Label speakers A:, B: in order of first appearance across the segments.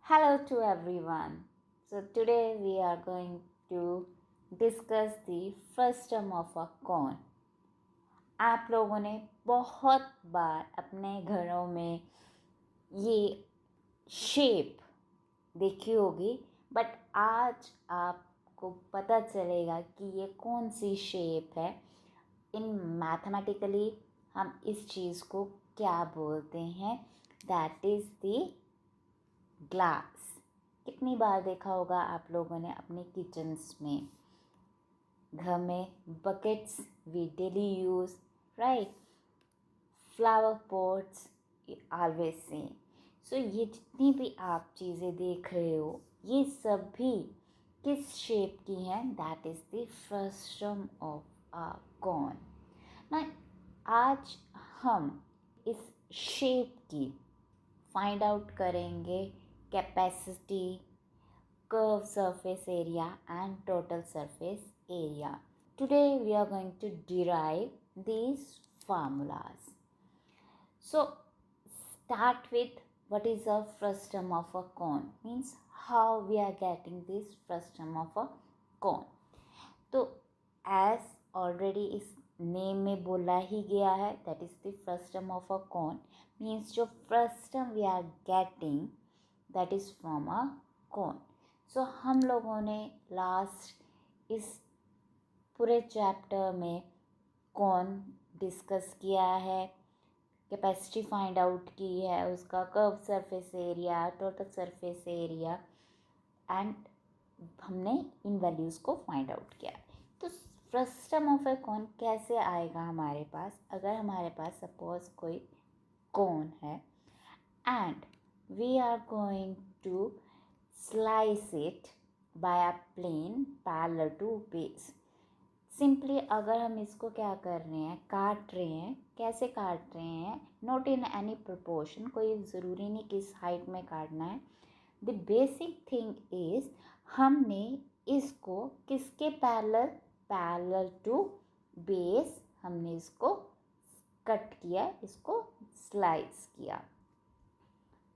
A: Hello to everyone. So today we are going to discuss the first term of a cone. आप लोगों ने बहुत बार अपने घरों में ये शेप देखी होगी, बट आज आपको पता चलेगा कि ये कौन सी शेप है। इन मैथमेटिकली हम इस चीज़ को क्या बोलते हैं, दैट इज़ द ग्लास। कितनी बार देखा होगा आप लोगों ने अपने किचन्स में, घर में buckets we daily use, right, flower pots always same. So ये जितनी भी आप चीज़ें देख रहे हो, ये सभी किस शेप की हैं? That is the frustum of a corn ना। आज हम इस शेप की फाइंड आउट करेंगे capacity, curve surface area and total surface area. Today we are going to derive these formulas. So start with what is a frustum of a cone, means how we are getting this frustum of a cone. तो as already इस name में बोला ही गया है, that is the frustum of a cone, means जो frustum we are getting that is from a cone. सो हम लोगों ने लास्ट इस पूरे चैप्टर में कौन डिस्कस किया है, कैपेसिटी फाइंड आउट की है, उसका curve surface area, total surface area and हमने इन वैल्यूज़ को फाइंड आउट किया है। तो फ्रस्टम ऑफ ए कौन कैसे आएगा हमारे पास? अगर हमारे पास सपोज कोई कौन है and we are going to slice it by a plane parallel to base. Simply अगर हम इसको क्या कर रहे हैं, काट रहे हैं, कैसे काट रहे हैं, नॉट इन एनी प्रोपोर्शन, कोई ज़रूरी नहीं किस हाइट में काटना है। द बेसिक थिंग इज़ हमने इसको किसके पैरेलल टू बेस हमने इसको कट किया, इसको स्लाइस किया।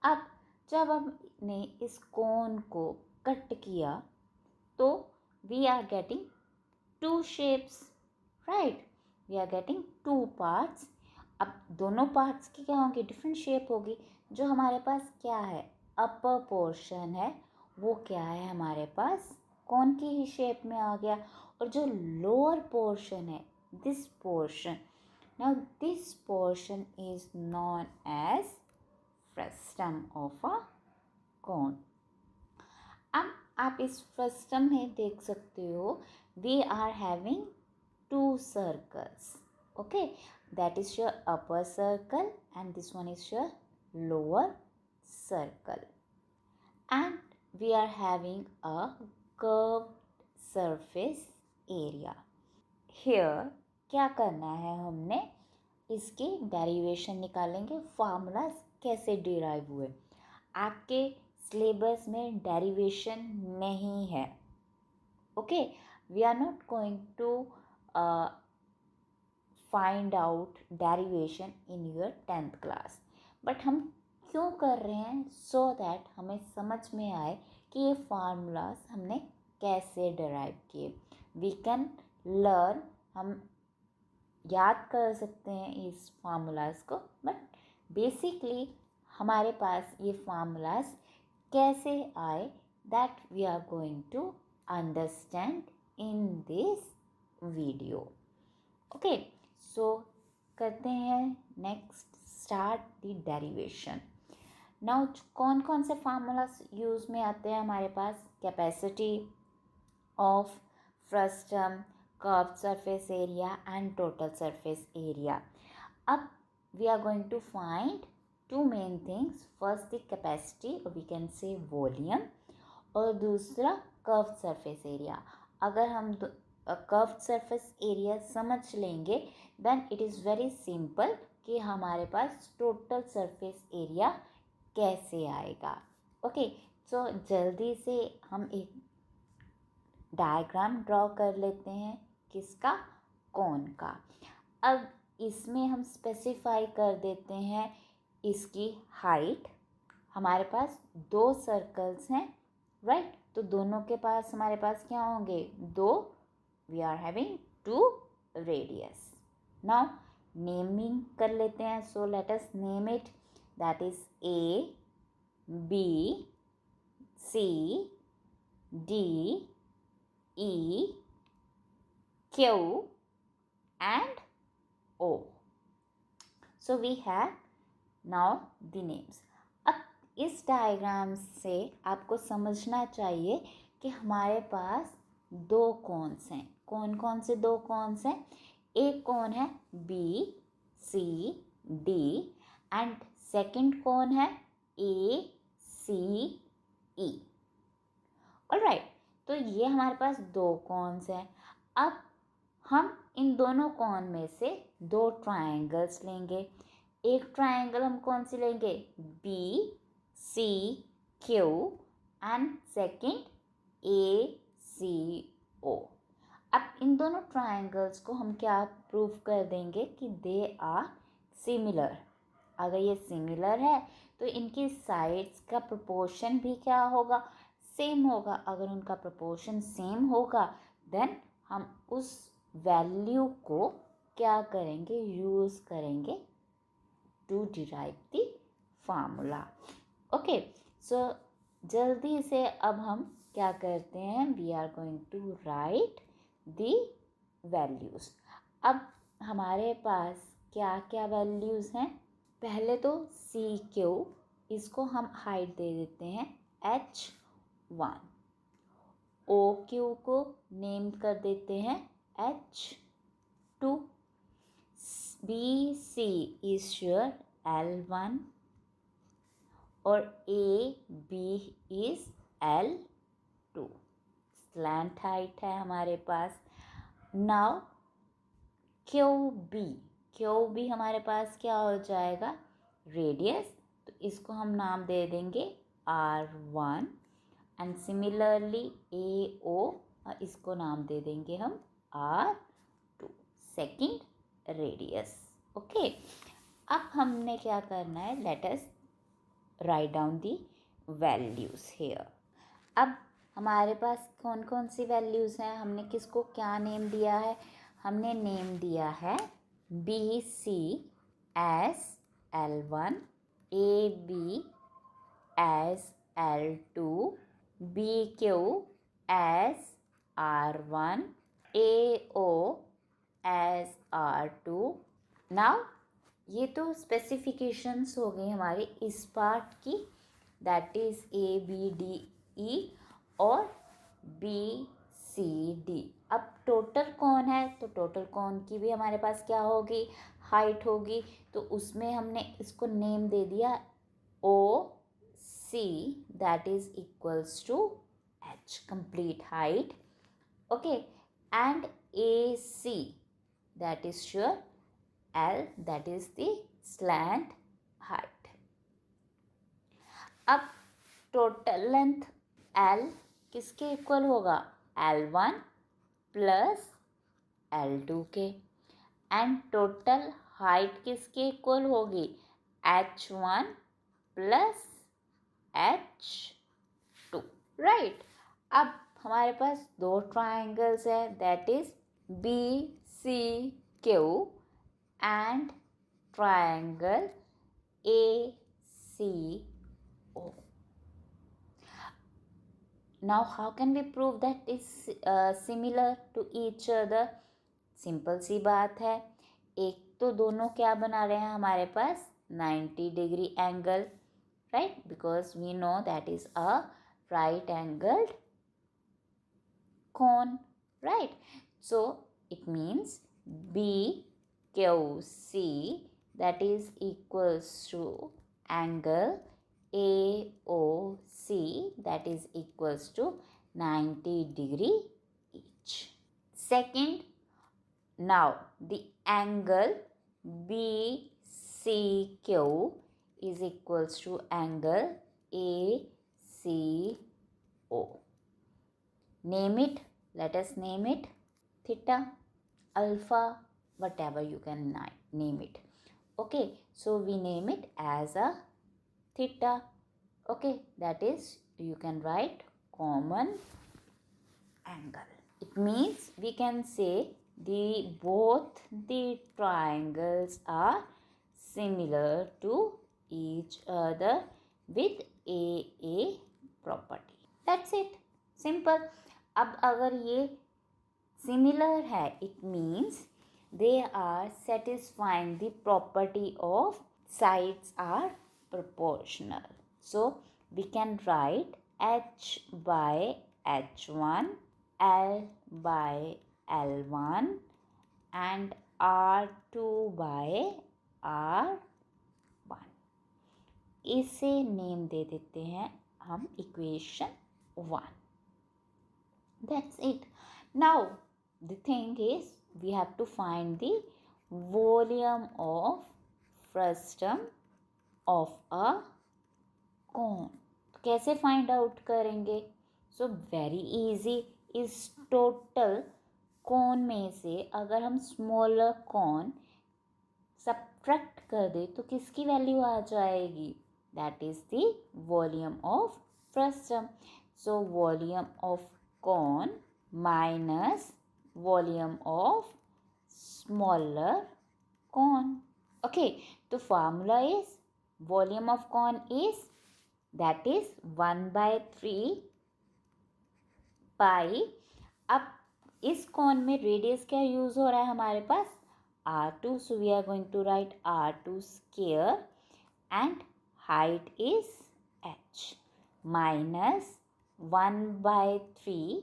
A: अब जब हमने इस कोन को कट किया तो we are getting two shapes, right, we are getting two parts. अब दोनों पार्ट्स की क्या होंगी, डिफरेंट शेप होगी। जो हमारे पास क्या है, अपर पोर्शन है, वो क्या है हमारे पास कोन की ही शेप में आ गया। और जो लोअर पोर्शन है, this portion, now this portion is known as frustum of a cone. अब आप इस फ्रस्टम में देख सकते हो, we are having two circles, okay, that is your upper circle and this one is your lower circle and we are having a curved surface area. Here क्या करना है, हमने इसकी डेरिवेशन निकालेंगे, फार्मूलाज कैसे डिराइव हुए। आपके सिलेबस में डेरिवेशन नहीं है, okay, we are not going to find out derivation in your 10th class, but हम क्यों कर रहे हैं, सो दैट हमें समझ में आए कि ये फार्मूलाज हमने कैसे डिराइव किए। वी कैन लर्न, हम याद कर सकते हैं इस फार्मूलाज को, बट बेसिकली हमारे पास ये फार्मूलाज कैसे आए, that we are going to understand in this video. Okay, so करते हैं next, start the derivation. Now कौन कौन से फार्मूलाज यूज़ में आते हैं हमारे पास, capacity of frustum, curved surface area and total surface area. Up we are going to find two main things, first the capacity or we can say volume और दूसरा curved surface area। अगर हम curved surface area समझ लेंगे then it is very simple कि हमारे पास total surface area कैसे आएगा। ओके, सो जल्दी से हम एक डायग्राम ड्रॉ कर लेते हैं, किसका, कौन का। अब इसमें हम स्पेसिफाई कर देते हैं इसकी हाइट, हमारे पास 2 सर्कल्स हैं, राइट? तो दोनों के पास हमारे पास क्या होंगे? 2. We are having 2 radius. Now naming कर लेते हैं. So let us name it. That is A, B, C, D, E, Q and O. So we have now the names. अब इस डायग्राम से आपको समझना चाहिए कि हमारे पास 2 कोन्स हैं. कौन कौन से 2 कोन्स हैं? एक कोन है B, C, D and second cone है A, C, E. ऑलराइट, तो ये हमारे पास 2 कोन्स हैं. अब हम इन दोनों कोन में से 2 ट्रायंगल्स लेंगे. एक ट्रायंगल हम कौन सी लेंगे? B, C, Q and second A, C, O. अब इन दोनों ट्रायंगल्स को हम क्या प्रूव कर देंगे कि दे आर सिमिलर. अगर ये सिमिलर है तो इनकी साइड्स का प्रोपोर्शन भी क्या होगा? सेम होगा. अगर उनका प्रोपोर्शन सेम होगा देन हम उस वैल्यू को क्या करेंगे? यूज़ करेंगे to derive the formula. Okay, so जल्दी से अब हम क्या करते हैं? We are going to write the values. अब हमारे पास क्या क्या वैल्यूज़ हैं? पहले तो CQ, इसको हम हाइट दे देते हैं H1. OQ को नेम कर देते हैं H2. BC is your L1 और AB is L2. Slant height है हमारे पास. नाउ QB हमारे पास क्या हो जाएगा? रेडियस. तो इसको हम नाम दे देंगे R1 एंड सिमिलरली AO, इसको नाम दे देंगे हम R2, सेकंड रेडियस. ओके, अब हमने क्या करना है? Let us write down the values here. अब हमारे पास कौन कौन सी वैल्यूज़ हैं? हमने किसको क्या नेम दिया है? हमने नेम दिया है BC as L1, AB as L2, BQ as R1, AO as R2. Now ये तो स्पेसिफिकेशंस हो गई हमारी इस पार्ट की, दैट इज़ ABDE और BCD. अब टोटल कौन है? तो टोटल कौन की भी हमारे पास क्या होगी? हाइट होगी. तो उसमें हमने इसको नेम दे दिया OC, that is equals to H, complete height. Okay, and AC, that is your L, that is the slant height. अब टोटल लेंथ L किसके इक्वल होगा? L1 प्लस L2 के. एंड टोटल हाइट किसके equal होगी? H1 plus H2, right. अब हमारे पास 2 triangles है, that is BCQ and triangle ACO. Now how can we prove that is similar to each other? Simple सी बात है. एक तो दोनों क्या बना रहे हैं हमारे पास? 90 degree angle, right? Because we know that is a right angled cone, right? So it means BQC, that is equals to angle AOC, that is equals to 90 degree each. Second, now the angle BCQ is equals to angle ACO. Name it. Let us name it theta, alpha, whatever you can name it. Okay, so we name it as a theta. Okay, that is, you can write common angle. It means we can say both the triangles are similar to each other with a property. That's it, simple. अब अगर ये similar है, it means they are satisfying the property of sides are proportional. So we can write h by h1, L by L1 and R2 by R1. इसे name दे देते हैं हम equation 1. That's it. Now the thing is, we have to find the volume of frustum of a cone. कैसे find out करेंगे? So very easy. इस total cone में से अगर हम स्मॉलर कॉन सब्ट्रैक्ट कर दे तो किसकी वैल्यू आ जाएगी? That is the volume of frustum. So volume of cone minus volume of smaller cone. Okay, तो formula is volume of cone is that is 1/3 pi. अब इस कॉन में रेडियस क्या यूज हो रहा है हमारे पास? R2. So we are going to write R2 square and height is h minus 1/3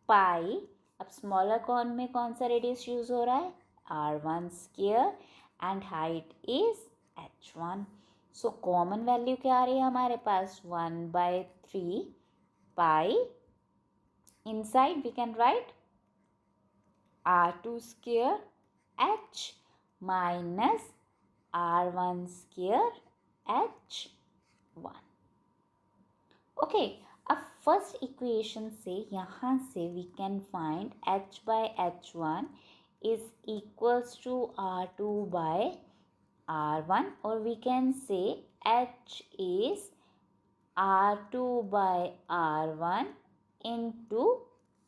A: pi. अब स्मॉलर कॉन में कौन सा रेडियस यूज हो रहा है? R1 square and height is h1. So common value क्या आ रही है हमारे पास? 1/3 pi. Inside we can write R2 square h minus R1 square h1. Okay, अब फर्स्ट इक्वेशन से यहाँ से we can find h by h1 is equals to R2 by R1, or we can say h is R2 by R1 into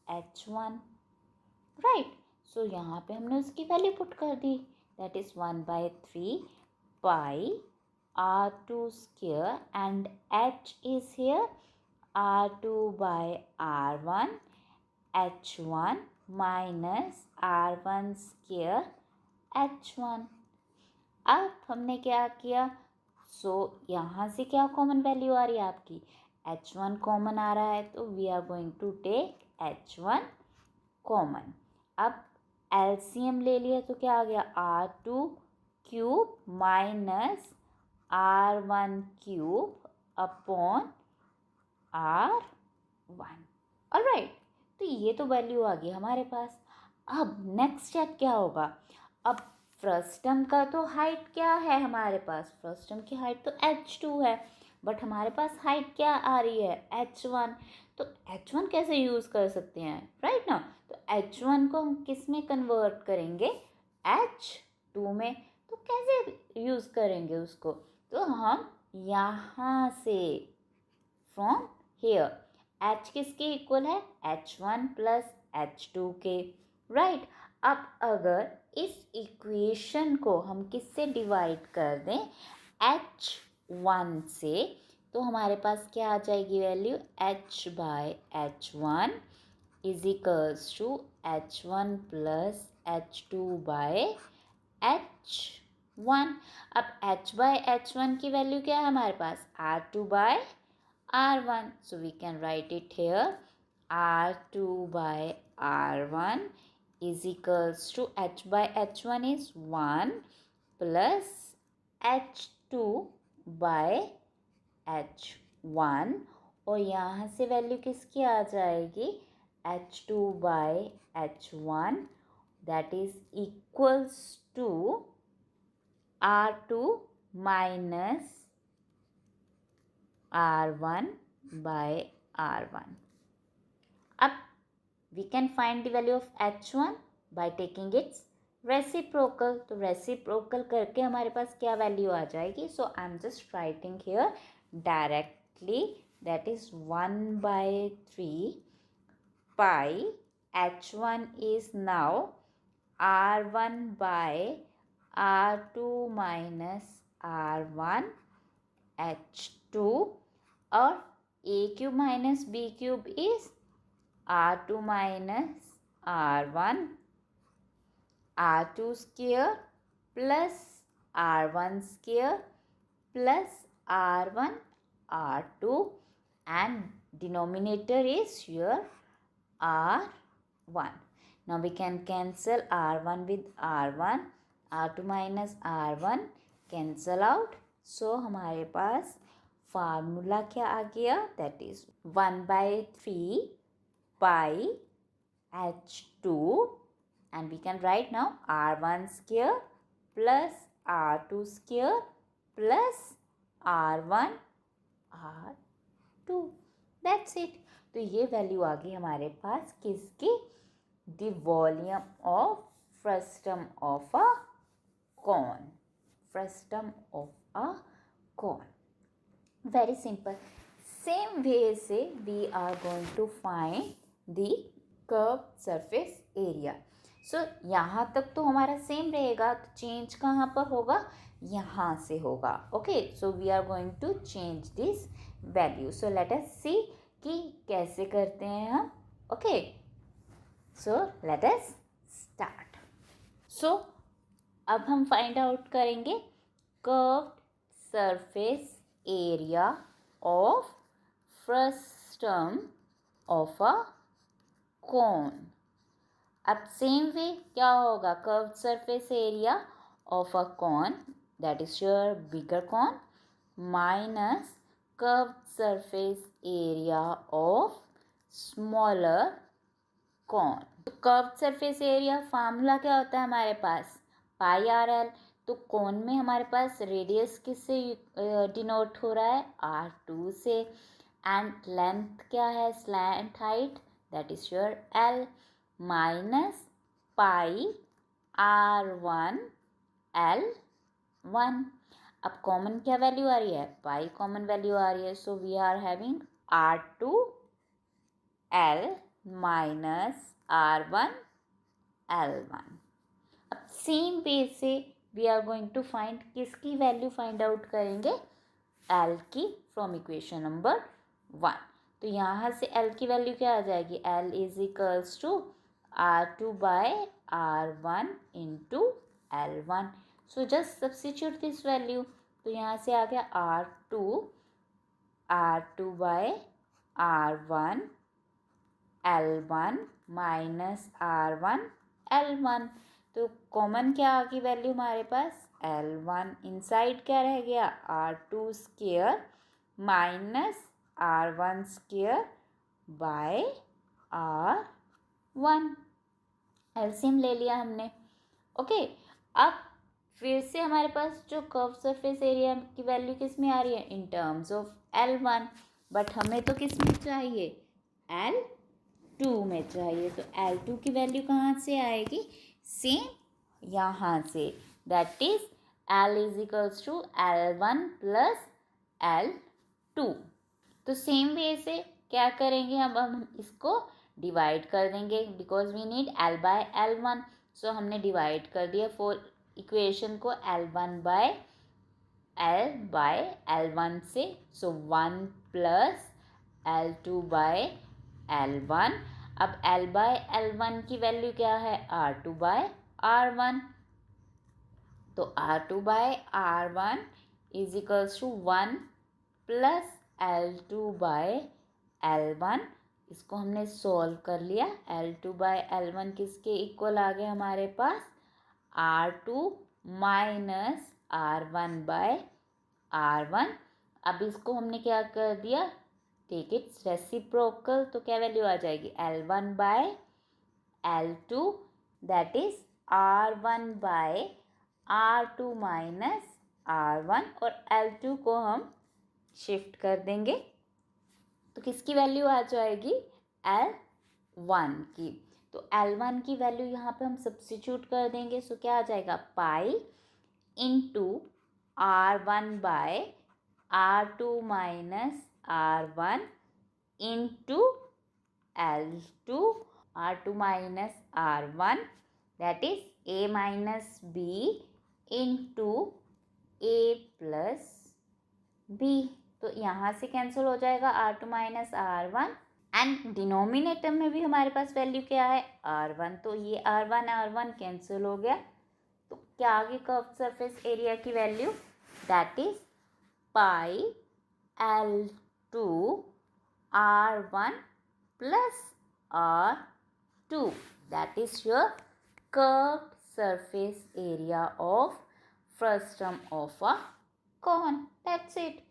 A: h1. right? so यहाँ पे हमने उसकी value put कर दी. that is 1/3 pi R2 square and h is here R2 by R1 h1 minus R1 square h1. अब हमने क्या किया? यहाँ से क्या कॉमन वैल्यू आ रही है आपकी? h1 कॉमन आ रहा है, तो we are going to take h1 common. अब एलसीएम ले लिया तो क्या आ गया? R2 cube minus R1 cube upon R1. Alright, तो ये तो वैल्यू आ गई हमारे पास. अब नेक्स्ट स्टेप क्या होगा? अब फ्रस्टम का तो हाइट क्या है हमारे पास? फ्रस्टम की हाइट तो h2 है, बट हमारे पास हाइट क्या आ रही है? h1. तो h1 कैसे यूज़ कर सकते हैं? राइट ना. तो h1 को हम किस में कन्वर्ट करेंगे? h2 में. तो कैसे यूज़ करेंगे उसको? तो हम यहाँ से फ्रॉम हियर h किसके इक्वल है? h1 प्लस h2 के. राइट. अब अगर इस इक्वेशन को हम किससे डिवाइड कर दें? h1 से, तो हमारे पास क्या आ जाएगी value? h by h1 is equals to h1 plus h2 by h1. अब h बाय h1 की वैल्यू क्या है हमारे पास? R2 by R1. So we can write it here R2 by R1 is equals to h by h1 is 1 plus h2 by h1. और यहाँ से value किसकी आ जाएगी? h2 by h1 that is equals to R2 minus R1 by R1. अब we can find the value of h1 by taking its reciprocal. तो reciprocal करके हमारे पास क्या वैल्यू आ जाएगी? So I am just writing here direct directly, that is 1 by 3 pi h1 is now r1 by r2 minus r1 h2, or a cube minus b cube is r2 minus r1 r2 square plus r1 square plus r1 r2, and denominator is here r1. Now we can cancel r1 with r1, r2 minus r1 cancel out. So हमारे पास formula क्या आ गया, that is 1 by 3 pi h2, and we can write now r1 square plus r2 square plus r1 r2. That's it. तो ये value आ गई हमारे पास किसकी, the volume of frustum of a cone. Frustum of a cone. Very simple. Same way से we are going to find the curve surface area. So यहाँ तक तो हमारा सेम रहेगा, तो चेंज कहाँ पर होगा, यहाँ से होगा. Okay, so we are going to change this value. So let us see कि कैसे करते हैं हम. Okay, so let us start. So अब हम फाइंड आउट करेंगे curved surface area of frustum of a cone. अब सेम वे क्या होगा, curved surface area of a cone, that is your bigger cone, minus curved surface area of smaller cone. तो curved surface area formula क्या होता है हमारे पास, पाई R L. तो कोन में हमारे पास रेडियस किससे डिनोट हो रहा है, r2 से, एंड लेंथ क्या है, slant height, that is your l, minus pi r1 l1. अब कॉमन क्या वैल्यू आ रही है, पाई कॉमन वैल्यू आ रही है. So we are having r2 l minus r1 l1. अब सेम वे से we are going to find, किसकी वैल्यू फाइंड आउट करेंगे, l की, फ्रॉम इक्वेशन नंबर 1. तो यहाँ से l की वैल्यू क्या आ जाएगी, l is equals to r2 by r1 into l1. So just substitute this value. तो यहाँ से आ गया r2 by r1 l1 minus r1 l1. तो कॉमन क्या आ गई वैल्यू हमारे पास, l1. इनसाइड क्या रह गया, r2 square minus r1 square by r1. LCM ले लिया हमने. ओके, अब फिर से हमारे पास जो कर्व सरफेस एरिया की वैल्यू किस में आ रही है, in terms of l1, but हमें तो किस में चाहिए, l2 में चाहिए. तो l2 की वैल्यू कहाँ से आएगी, सेम यहाँ से, that is l is equals to l1 plus l2. तो सेम वे से क्या करेंगे, अब हम इसको डिवाइड कर देंगे, because we need l by l1. So हमने डिवाइड कर दिया फोर इक्वेशन को l1 बाय l1 से. सो 1 प्लस l2 बाय l1. अब l बाय l1 की वैल्यू क्या है, r2 बाय r1. तो r2 by r1 is equals to 1 plus l2 by l1. इसको हमने सॉल्व कर लिया. l2 बाय l1 किसके इक्वल आ गए हमारे पास, r2 minus r1 bye r1. अब इसको हमने क्या कर दिया, टेक इट्स रेसिप्रोकल. तो क्या वैल्यू आ जाएगी, l1 by l2, that is r1 by r2 minus r1, और l2 को हम शिफ्ट कर देंगे. तो किसकी वैल्यू आ जाएगी, l1 की. तो l1 की वैल्यू यहाँ पे हम सब्स्टिट्यूट कर देंगे. सो क्या आ जाएगा, pi into r1 by r2 minus R1 into L2, R2 minus R1, that is A minus B into A plus B. तो यहाँ से कैंसिल हो जाएगा R2 minus R1 and denominator में भी हमारे पास वैल्यू क्या है R1, तो ये R1 कैंसिल हो गया, तो क्या आ गई कर्व सरफेस एरिया की value, that is pi L2 R1 plus R2, that is your curved surface area of frustum of a cone. That's it.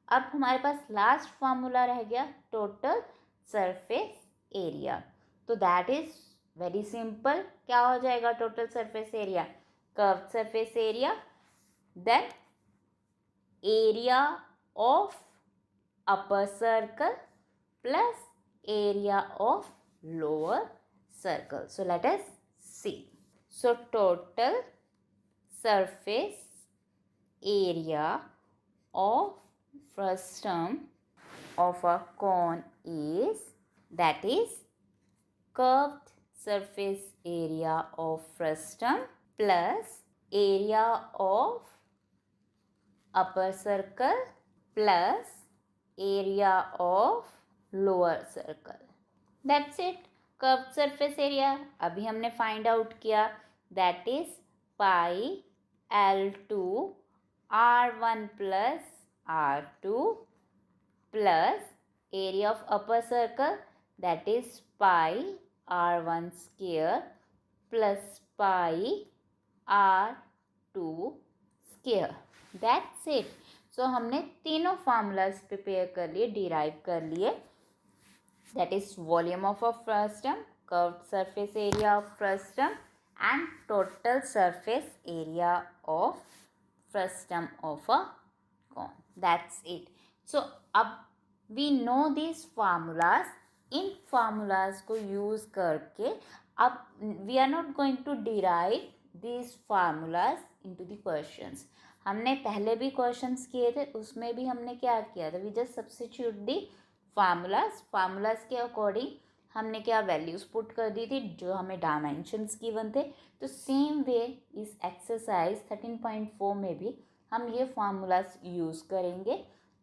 A: अब हमारे पास लास्ट फार्मूला रह गया टोटल सरफेस एरिया, तो दैट इज वेरी सिंपल. क्या हो जाएगा total surface area, curve surface area then area of upper circle plus area of lower circle. So let us see. So total surface area of frustum of a cone is, that is curved surface area of frustum plus area of upper circle plus area of lower circle. That's it. Curve surface area अभी हमने find out किया, that is pi L2 R1 plus R2 plus area of upper circle, that is pi R1 square plus pi R2 square. That's it. So हमने तीनों formulas prepare कर लिए, derive कर लिए. That is volume of a frustum, curved surface area of frustum and total surface area of frustum of a cone. That's it. So अब we know these formulas. In formulas को use करके अब we are not going to derive these formulas into the questions. हमने पहले भी questions किए थे, उसमें भी हमने क्या किया था, we just substitute the formulas के अकॉर्डिंग हमने क्या वैल्यूज पुट कर दी थी जो हमें डायमेंशंस गिवन थे. तो सेम वे इस एक्सरसाइज 13.4 में भी हम ये फार्मूलाज यूज़ करेंगे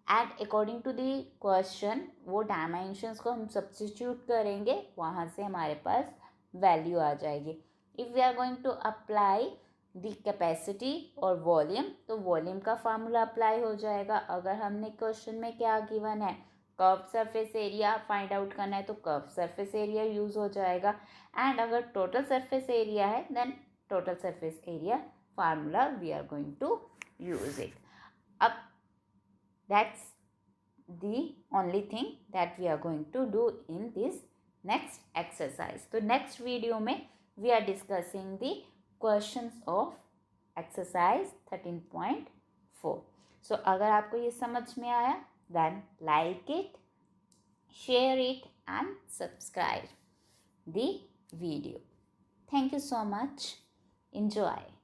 A: and according to the question वो डायमेंशंस को हम सब्स्टिट्यूट करेंगे, वहाँ से हमारे पास वैल्यू आ जाएगी. If we are going to apply the capacity और वॉल्यूम, तो वॉल्यूम का फार्मूला अप्लाई हो जाएगा. अगर हमने क्वेश्चन में क्या गिवन है curve surface area find out करना है तो कर्व सरफेस एरिया यूज़ हो जाएगा. एंड अगर टोटल सरफेस एरिया है then total surface area formula we are going to use it. अब that's the only thing that we are going to do in this next exercise. तो next video में we are discussing the questions of exercise 13.4. So अगर आपको ये समझ में आया, then like it, share it and subscribe the video. Thank you so much. Enjoy.